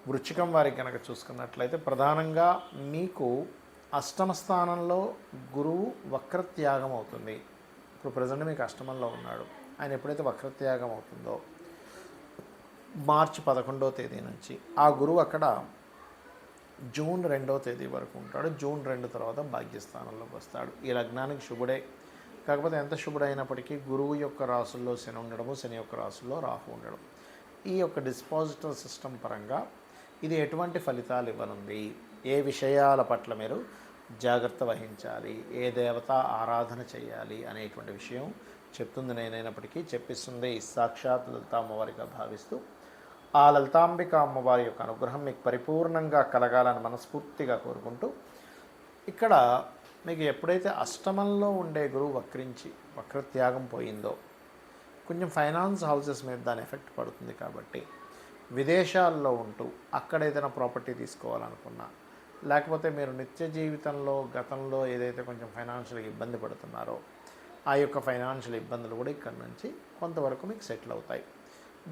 వృశ్చికం వారికి కనుక చూసుకున్నట్లయితే ప్రధానంగా మీకు అష్టమ స్థానంలో గురువు వక్రత్యాగం అవుతుంది. ఇప్పుడు ప్రజెంట్ మీకు అష్టమంలో ఉన్నాడు. ఆయన ఎప్పుడైతే వక్రత్యాగం అవుతుందో మార్చి 11వ తేదీ నుంచి ఆ గురువు అక్కడ జూన్ 2వ తేదీ వరకు ఉంటాడు. జూన్ 2 తర్వాత భాగ్యస్థానంలోకి వస్తాడు. ఈ లగ్నానికి శుభుడే. కాకపోతే ఎంత శుభుడైనప్పటికీ గురువు యొక్క రాసుల్లో శని ఉండడము, శని యొక్క రాసుల్లో రాహు ఉండడం, ఈ యొక్క డిస్పాజిటర్ సిస్టమ్ పరంగా ఇది ఎటువంటి ఫలితాలు ఇవ్వనుంది, ఏ విషయాల పట్ల మీరు జాగ్రత్త వహించాలి, ఏ దేవత ఆరాధన చేయాలి అనేటువంటి విషయం చెప్తుంది. నేనైనప్పటికీ చెప్పిస్తుంది సాక్షాత్ లలితా అమ్మవారిగా భావిస్తూ ఆ లలితాంబిక అమ్మవారి యొక్క అనుగ్రహం మీకు పరిపూర్ణంగా కలగాలని మనస్ఫూర్తిగా కోరుకుంటూ, ఇక్కడ మీకు ఎప్పుడైతే అష్టమంలో ఉండే గురువు వక్రత్యాగం పోయిందో కొంచెం ఫైనాన్స్ హౌసెస్ మీద దాని ఎఫెక్ట్ పడుతుంది. కాబట్టి విదేశాల్లో ఉంటూ అక్కడ ఏదైనా ప్రాపర్టీ తీసుకోవాలనుకున్నా, లేకపోతే మీరు నిత్య జీవితంలో గతంలో ఏదైతే కొంచెం ఫైనాన్షియల్గా ఇబ్బంది పడుతున్నారో ఆ యొక్క ఫైనాన్షియల్ ఇబ్బందులు కూడా ఇక్కడ నుంచి కొంతవరకు మీకు సెటిల్ అవుతాయి.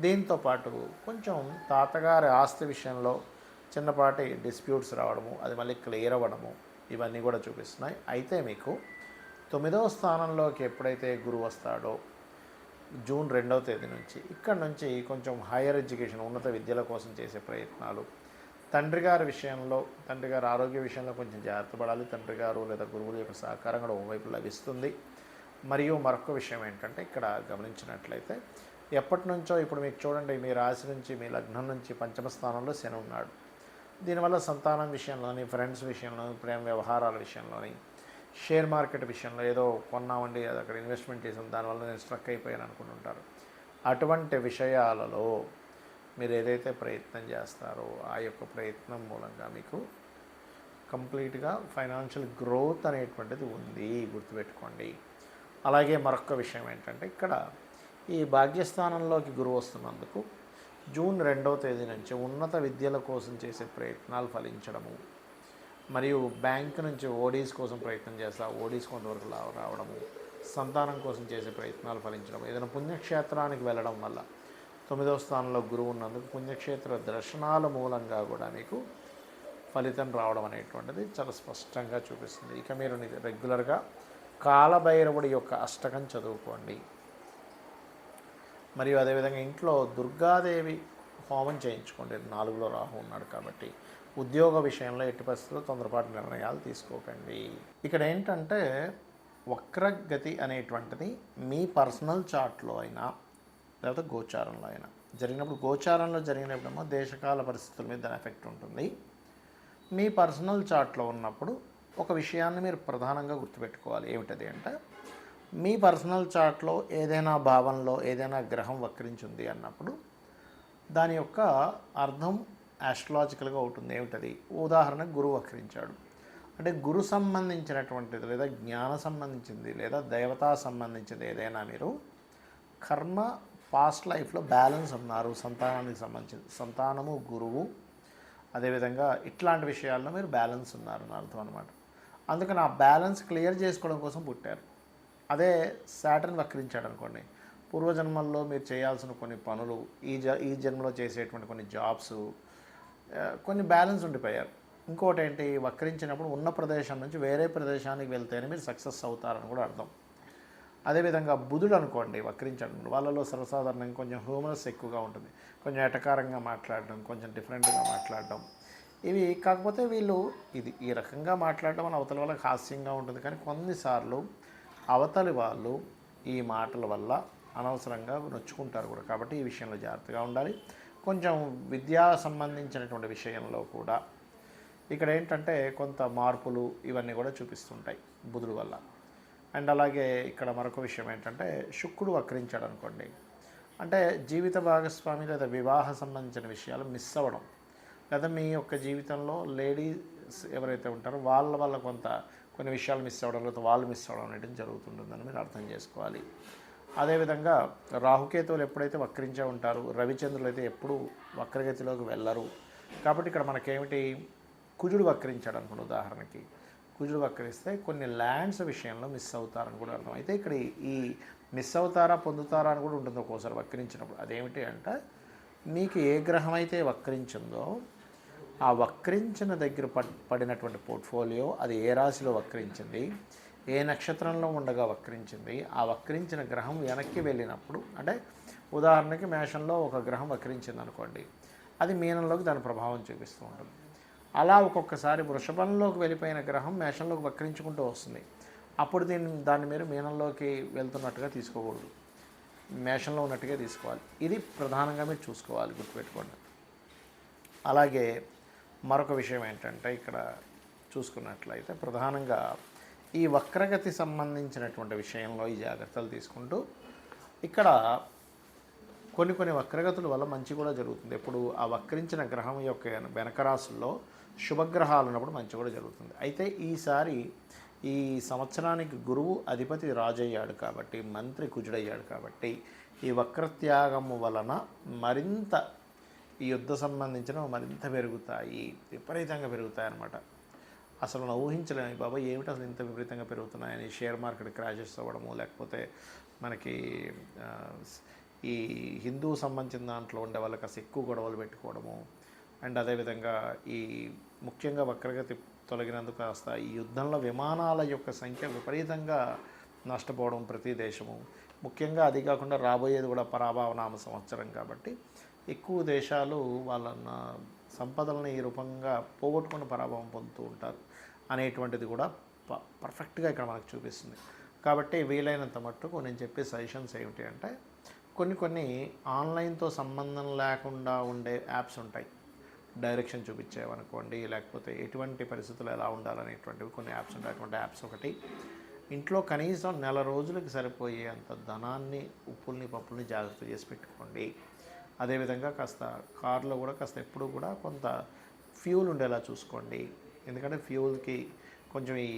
దీంతోపాటు కొంచెం తాతగారి ఆస్తి విషయంలో చిన్నపాటి డిస్ప్యూట్స్ రావడము, అది మళ్ళీ క్లియర్ అవ్వడము, ఇవన్నీ కూడా చూపిస్తున్నాయి. అయితే మీకు 9వ స్థానంలోకి ఎప్పుడైతే గురువు వస్తాడో జూన్ 2వ తేదీ నుంచి ఇక్కడ నుంచి కొంచెం హైయర్ ఎడ్యుకేషన్, ఉన్నత విద్యల కోసం చేసే ప్రయత్నాలు, తండ్రి గారి విషయంలో, తండ్రి గారి ఆరోగ్య విషయంలో కొంచెం జాగ్రత్త పడాలి. తండ్రి గారు లేదా గురువుల యొక్క సహకారం కూడా ఓవైపు లభిస్తుంది. మరియు మరొక విషయం ఏంటంటే ఇక్కడ గమనించినట్లయితే ఎప్పటి నుంచో ఇప్పుడు మీకు చూడండి, మీ రాశి నుంచి మీ లగ్నం నుంచి పంచమ స్థానంలో శని ఉన్నాడు. దీనివల్ల సంతానం విషయంలోని, ఫ్రెండ్స్ విషయంలోని, ప్రేమ వ్యవహారాల విషయంలోని, షేర్ మార్కెట్ విషయంలో ఏదో కొన్నామండి, అది అక్కడ ఇన్వెస్ట్మెంట్ చేసాం, దానివల్ల నేను స్ట్రక్ అయిపోయాను అనుకుంటుంటారు. అటువంటి విషయాలలో మీరు ఏదైతే ప్రయత్నం చేస్తారో ఆ యొక్క ప్రయత్నం మూలంగా మీకు కంప్లీట్గా ఫైనాన్షియల్ గ్రోత్ అనేటువంటిది ఉంది, గుర్తుపెట్టుకోండి. అలాగే మరొక విషయం ఏంటంటే ఇక్కడ ఈ భాగ్యస్థానంలోకి గురువు వస్తున్నందుకు జూన్ 2వ తేదీ నుంచి ఉన్నత విద్యల కోసం చేసే ప్రయత్నాలు ఫలించడము, మరియు బ్యాంక్ నుంచి ఓడీస్ కోసం ప్రయత్నం చేస్తా ఓడీస్ కొంతవరకు రావడము, సంతానం కోసం చేసే ప్రయత్నాలు ఫలించడం, ఏదైనా పుణ్యక్షేత్రానికి వెళ్ళడం వల్ల 9వ స్థానంలో గురువు ఉన్నందుకు పుణ్యక్షేత్ర దర్శనాల మూలంగా కూడా మీకు ఫలితం రావడం అనేటువంటిది చాలా స్పష్టంగా చూపిస్తుంది. ఇక మీరు రెగ్యులర్గా కాలభైరవుడి యొక్క అష్టకం చదువుకోండి. మరియు అదేవిధంగా ఇంట్లో దుర్గాదేవి హోమం చేయించుకోండి. 4లో రాహు ఉన్నాడు కాబట్టి ఉద్యోగ విషయంలో ఎట్టి పరిస్థితుల్లో తొందరపాటు నిర్ణయాలు తీసుకోకండి. ఇక్కడ ఏంటంటే వక్రగతి అనేటువంటిది మీ పర్సనల్ చార్ట్లో అయినా లేకపోతే గోచారంలో అయినా జరిగినప్పుడు, గోచారంలో జరిగినప్పుడేమో దేశకాల పరిస్థితుల మీద దాని ఎఫెక్ట్ ఉంటుంది. మీ పర్సనల్ చార్ట్లో ఉన్నప్పుడు ఒక విషయాన్ని మీరు ప్రధానంగా గుర్తుపెట్టుకోవాలి. ఏమిటది అంటే మీ పర్సనల్ చార్ట్లో ఏదైనా భావంలో ఏదైనా గ్రహం వక్రించింది అన్నప్పుడు దాని యొక్క అర్థం ఆస్ట్రాలజికల్గా ఉంటుంది. ఏమిటది? ఉదాహరణకు గురువు వక్రించాడు అంటే గురు సంబంధించినటువంటిది లేదా జ్ఞాన సంబంధించింది లేదా దేవతా సంబంధించింది ఏదైనా మీరు కర్మ పాస్ట్ లైఫ్లో బ్యాలెన్స్ ఉన్నారు, సంతానానికి సంబంధించింది, సంతానము గురువు అదేవిధంగా ఇట్లాంటి విషయాల్లో మీరు బ్యాలెన్స్ ఉన్నారని అర్థం అనమాట. అందుకని ఆ బ్యాలెన్స్ క్లియర్ చేసుకోవడం కోసం పుట్టారు. అదే సాటర్న్ వక్రించాడు అనుకోండి, పూర్వజన్మల్లో మీరు చేయాల్సిన కొన్ని పనులు ఈ జన్మలో చేసేటువంటి కొన్ని జాబ్స్ కొన్ని బ్యాలెన్స్ ఉండిపోయారు. ఇంకోటి ఏంటి, వక్రించినప్పుడు ఉన్న ప్రదేశం నుంచి వేరే ప్రదేశానికి వెళ్తేనే మీరు సక్సెస్ అవుతారని కూడా అర్థం. అదేవిధంగా బుధుడు అనుకోండి వక్రించాడు, వాళ్ళలో సర్వసాధారణంగా కొంచెం హ్యూమరస్ ఎక్కువగా ఉంటుంది, కొంచెం ఎటకారంగా మాట్లాడడం, కొంచెం డిఫరెంట్గా మాట్లాడడం, ఇవి కాకపోతే వీళ్ళు ఈ రకంగా మాట్లాడడం వల్ల అవతల వాళ్ళకి హాస్యంగా ఉంటుంది. కానీ కొన్నిసార్లు అవతలి వాళ్ళు ఈ మాటల వల్ల అనవసరంగా నొచ్చుకుంటారు కూడా. కాబట్టి ఈ విషయంలో జాగ్రత్తగా ఉండాలి. కొంచెం విద్యా సంబంధించినటువంటి విషయంలో కూడా ఇక్కడ ఏంటంటే కొంత మార్పులు ఇవన్నీ కూడా చూపిస్తుంటాయి బుధుడు వల్ల. అండ్ అలాగే ఇక్కడ మరొక విషయం ఏంటంటే శుక్రుడు వక్రించాడు అనుకోండి, అంటే జీవిత భాగస్వామి లేదా వివాహ సంబంధించిన విషయాలు మిస్ అవ్వడం, లేదా మీ యొక్క జీవితంలో లేడీస్ ఎవరైతే ఉంటారో వాళ్ళ వల్ల కొన్ని విషయాలు మిస్ అవ్వడం లేదా వాళ్ళు మిస్ అవ్వడం అనేది జరుగుతుంటుందని మీరు అర్థం చేసుకోవాలి. అదేవిధంగా రాహుకేతువులు ఎప్పుడైతే వక్రించే ఉంటారు, రవిచంద్రులు అయితే ఎప్పుడు వక్రగతిలోకి వెళ్ళరు. కాబట్టి ఇక్కడ మనకేమిటి, కుజుడు వక్రించాడు అనుకోండి, ఉదాహరణకి కుజుడు వక్రిస్తే కొన్ని ల్యాండ్స్ విషయంలో మిస్ అవుతారని కూడా అర్థం. అయితే ఇక్కడ ఈ మిస్ అవుతారా పొందుతారా అని కూడా ఉంటుంది ఒక్కోసారి వక్రించినప్పుడు. అదేమిటి అంటే మీకు ఏ గ్రహం అయితే వక్రించిందో ఆ వక్రించిన దగ్గర పడినటువంటి పోర్ట్ఫోలియో అది ఏ రాశిలో వక్రించింది, ఏ నక్షత్రంలో ఉండగా వక్రించింది, ఆ వక్రించిన గ్రహం వెనక్కి వెళ్ళినప్పుడు, అంటే ఉదాహరణకి మేషంలో ఒక గ్రహం వక్రించింది అనుకోండి, అది మీనంలోకి దాని ప్రభావం చూపిస్తూ ఉంటుంది. అలా ఒక్కొక్కసారి వృషభంలోకి వెళ్ళిపోయిన గ్రహం మేషంలోకి వక్రించుకుంటూ వస్తుంది. అప్పుడు దాన్ని మీరు మీనంలోకి వెళ్తున్నట్టుగా తీసుకోకూడదు, మేషంలో ఉన్నట్టుగా తీసుకోవాలి. ఇది ప్రధానంగా మీరు చూసుకోవాలి, గుర్తుపెట్టుకోండి. అలాగే మరొక విషయం ఏంటంటే ఇక్కడ చూసుకున్నట్లయితే ప్రధానంగా ఈ వక్రగతి సంబంధించినటువంటి విషయంలో ఈ జాగ్రత్తలు తీసుకుంటూ ఇక్కడ కొన్ని వక్రగతుల వల్ల మంచి కూడా జరుగుతుంది. ఎప్పుడు ఆ వక్రించిన గ్రహం యొక్క వెనక రాశుల్లో శుభగ్రహాలు ఉన్నప్పుడు మంచి కూడా జరుగుతుంది. అయితే ఈసారి ఈ సంవత్సరానికి గురువు అధిపతి రాజయ్యాడు కాబట్టి, మంత్రి కుజుడయ్యాడు కాబట్టి, ఈ వక్రత్యాగము వలన మరింత ఈ యుద్ధ సంబంధించినవి మరింత పెరుగుతాయి, విపరీతంగా పెరుగుతాయి అన్నమాట. అసలు మనం ఊహించలేము, బాబా ఏమిటి అసలు ఇంత విపరీతంగా పెరుగుతున్నాయని. షేర్ మార్కెట్ క్రాషెస్ అవ్వడము, లేకపోతే మనకి ఈ హిందూ సంబంధించిన దాంట్లో ఉండే వాళ్ళకి అసలు ఎక్కువ గొడవలు పెట్టుకోవడము, అండ్ అదేవిధంగా ఈ ముఖ్యంగా వక్రగతి తొలగినందుకు కాస్త ఈ యుద్ధంలో విమానాల యొక్క సంఖ్య విపరీతంగా నష్టపోవడం ప్రతి దేశము. ముఖ్యంగా అది కాకుండా రాబోయేది కూడా పరాభవనామ సంవత్సరం కాబట్టి ఎక్కువ దేశాలు వాళ్ళ సంపదలను ఈ రూపంగా పోగొట్టుకుని పరాభవం పొందుతూ ఉంటారు అనేటువంటిది కూడా పర్ఫెక్ట్గా ఇక్కడ మనకు చూపిస్తుంది. కాబట్టి వీలైనంత మట్టుకు నేను చెప్పే సజెషన్స్ ఏమిటి అంటే, కొన్ని ఆన్లైన్తో సంబంధం లేకుండా ఉండే యాప్స్ ఉంటాయి, డైరెక్షన్ చూపించేవనుకోండి, లేకపోతే ఎటువంటి పరిస్థితులు ఎలా ఉండాలనేటువంటివి కొన్ని యాప్స్ ఉంటాయి. అటువంటి యాప్స్ ఒకటి, ఇంట్లో కనీసం నెల రోజులకి సరిపోయే అంత ధనాన్ని, ఉప్పుల్ని పప్పుల్ని జాగ్రత్త చేసి పెట్టుకోండి. అదేవిధంగా కాస్త కార్లో కూడా కాస్త ఎప్పుడు కూడా కొంత ఫ్యూల్ ఉండేలా చూసుకోండి. ఎందుకంటే ఫ్యూల్కి కొంచెం ఈ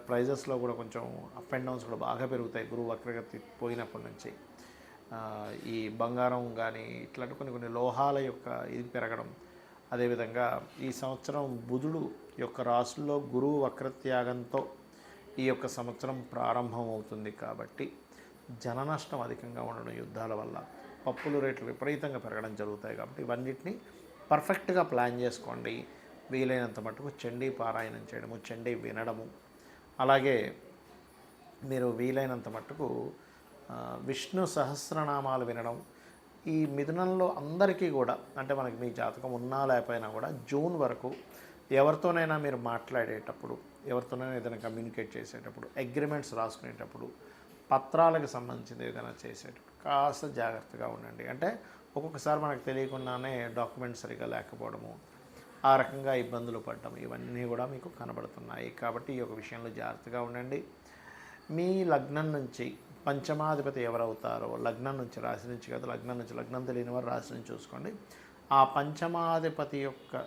ప్రైజెస్లో కూడా కొంచెం అప్ అండ్ డౌన్స్ కూడా బాగా పెరుగుతాయి గురువు వక్రగతి పోయినప్పటి నుంచి. ఈ బంగారం కానీ ఇట్లాంటి కొన్ని లోహాల యొక్క ఇది పెరగడం, అదేవిధంగా ఈ సంవత్సరం బుధుడు యొక్క రాశుల్లో గురువు వక్రత్యాగంతో ఈ యొక్క సంవత్సరం ప్రారంభమవుతుంది కాబట్టి జన నష్టం అధికంగా ఉండడం యుద్ధాల వల్ల, పప్పుల రేట్లు విపరీతంగా పెరగడం జరుగుతాయి. కాబట్టి ఇవన్నిటిని పర్ఫెక్ట్గా ప్లాన్ చేసుకోండి. వీలైనంత మటుకు చండీ పారాయణం చేయడము, చండీ వినడము, అలాగే మీరు వీలైనంత మటుకు విష్ణు సహస్రనామాలు వినడం. ఈ మిథునంలో అందరికీ కూడా, అంటే మనకి మీ జాతకం ఉన్నా లేకపోయినా కూడా జూన్ వరకు ఎవరితోనైనా మీరు మాట్లాడేటప్పుడు, ఎవరితోనైనా ఏదైనా కమ్యూనికేట్ చేసేటప్పుడు, అగ్రిమెంట్స్ రాసుకునేటప్పుడు, పత్రాలకు సంబంధించింది ఏదైనా చేసేటప్పుడు కాస్త జాగ్రత్తగా ఉండండి. అంటే ఒక్కొక్కసారి మనకు తెలియకుండానే డాక్యుమెంట్స్ సరిగా లేకపోవడము, ఆ రకంగా ఇబ్బందులు పడడం, ఇవన్నీ కూడా మీకు కనబడుతున్నాయి. కాబట్టి ఈ యొక్క విషయంలో జాగ్రత్తగా ఉండండి. మీ లగ్నం నుంచి పంచమాధిపతి ఎవరవుతారో, లగ్నం నుంచి, రాశి నుంచి కాదు, లగ్నం తెలియని వారు రాశి నుంచి చూసుకోండి. ఆ పంచమాధిపతి యొక్క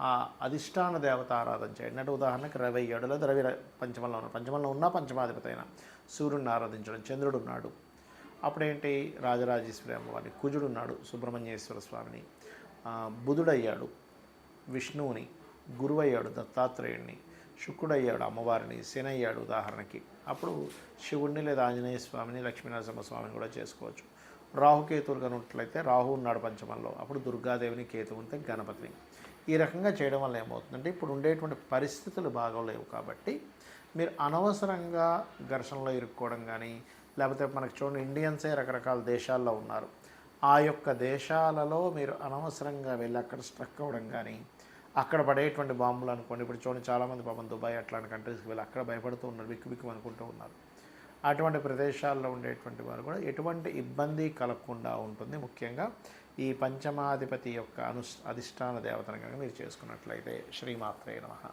ఆ అధిష్టాన దేవత ఆరాధన చేయండి. అంటే ఉదాహరణకి రవి అయ్యాడు, లేదా రవి పంచమంలో ఉన్నా పంచమాధిపతి అయినా సూర్యుడిని ఆరాధించడం. చంద్రుడు ఉన్నాడు, అప్పుడేంటి రాజరాజేశ్వరి అమ్మవారిని. కుజుడు ఉన్నాడు, సుబ్రహ్మణ్యేశ్వర స్వామిని. బుధుడయ్యాడు, విష్ణువుని. గురువయ్యాడు, దత్తాత్రేయుడిని. శుక్రుడయ్యాడు, అమ్మవారిని. శని అయ్యాడు ఉదాహరణకి, అప్పుడు శివుడిని లేదా ఆంజనేయ స్వామిని, లక్ష్మీనరసింహ స్వామిని కూడా చేసుకోవచ్చు. రాహుకేతువులు కనున్నట్లయితే రాహు ఉన్నాడు పంచమంలో, అప్పుడు దుర్గాదేవిని, కేతువు ఉంటే గణపతిని. ఈ రకంగా చేయడం వల్ల ఏమవుతుందంటే ఇప్పుడు ఉండేటువంటి పరిస్థితులు బాగోలేవు కాబట్టి మీరు అనవసరంగా ఘర్షణలో ఇరుక్కోవడం కానీ, లేకపోతే మనకు చూడండి ఇండియన్సే రకరకాల దేశాల్లో ఉన్నారు, ఆ యొక్క దేశాలలో మీరు అనవసరంగా వెళ్ళి అక్కడ స్ట్రక్ అవ్వడం కానీ, అక్కడ పడేటువంటి బాంబులు అనుకోండి. ఇప్పుడు చూడండి చాలామంది పాపం దుబాయ్ అట్లాంటి కంట్రీస్కి వెళ్ళి అక్కడ భయపడుతూ ఉన్నారు, బిక్కు అనుకుంటూ ఉన్నారు. అటువంటి ప్రదేశాల్లో ఉండేటువంటి వారు కూడా ఎటువంటి ఇబ్బంది కలగకుండా ఉంటుంది. ముఖ్యంగా ఈ పంచమాధిపతి యొక్క అధిష్టాన దేవతను కనుక మీరు చేసుకున్నట్లయితే. శ్రీమాత్రే నమః.